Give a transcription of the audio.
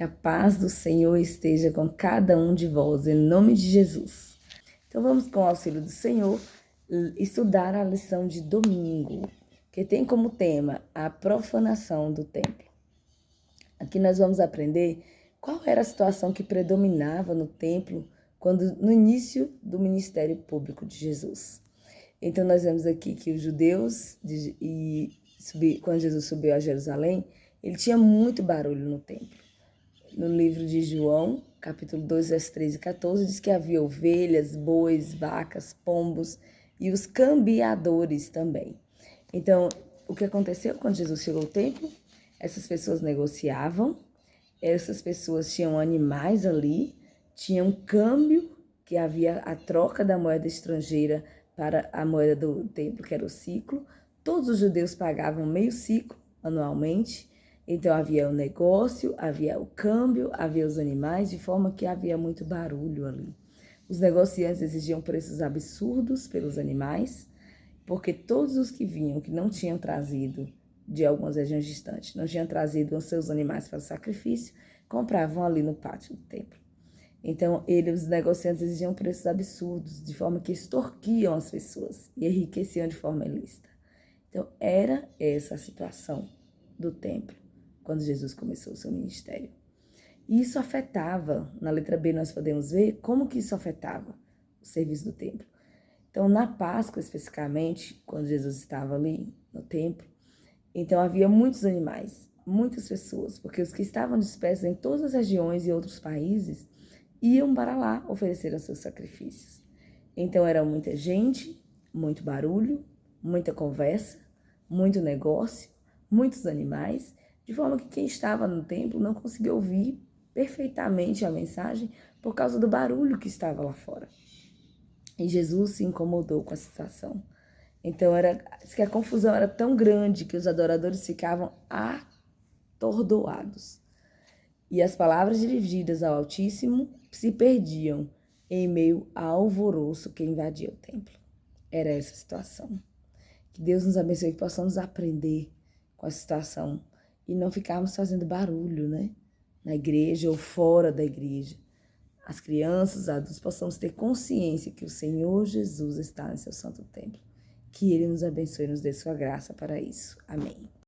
Que a paz do Senhor esteja com cada um de vós, em nome de Jesus. Então vamos, com o auxílio do Senhor, estudar a lição de domingo, que tem como tema a profanação do templo. Aqui nós vamos aprender qual era a situação que predominava no templo no início do ministério público de Jesus. Então nós vemos aqui que os judeus, quando Jesus subiu a Jerusalém, ele tinha muito barulho no templo. No livro de João, capítulo 2, versos 13 e 14, diz que havia ovelhas, bois, vacas, pombos e os cambiadores também. Então, o que aconteceu quando Jesus chegou ao templo? Essas pessoas negociavam, essas pessoas tinham animais ali, tinha um câmbio, que havia a troca da moeda estrangeira para a moeda do templo, que era o siclo. Todos os judeus pagavam meio siclo anualmente. Então havia o negócio, havia o câmbio, havia os animais, de forma que havia muito barulho ali. Os negociantes exigiam preços absurdos pelos animais, porque todos os que vinham, que não tinham trazido de algumas regiões distantes, não tinham trazido os seus animais para o sacrifício, compravam ali no pátio do templo. Então, os negociantes exigiam preços absurdos, de forma que extorquiam as pessoas e enriqueciam de forma ilícita. Então, era essa a situação do templo, quando Jesus começou o seu ministério. E isso afetava, na letra B nós podemos ver como que isso afetava o serviço do templo. Então, na Páscoa especificamente, quando Jesus estava ali no templo, então havia muitos animais, muitas pessoas, porque os que estavam dispersos em todas as regiões e outros países iam para lá oferecer os seus sacrifícios. Então era muita gente, muito barulho, muita conversa, muito negócio, muitos animais, de forma que quem estava no templo não conseguia ouvir perfeitamente a mensagem por causa do barulho que estava lá fora. E Jesus se incomodou com a situação. Então diz que a confusão era tão grande que os adoradores ficavam atordoados. E as palavras dirigidas ao Altíssimo se perdiam em meio ao alvoroço que invadia o templo. Era essa a situação. Que Deus nos abençoe, que possamos aprender com a situação e não ficarmos fazendo barulho, né? Na igreja ou fora da igreja. As crianças, os adultos, possamos ter consciência que o Senhor Jesus está em seu santo templo. Que Ele nos abençoe e nos dê sua graça para isso. Amém.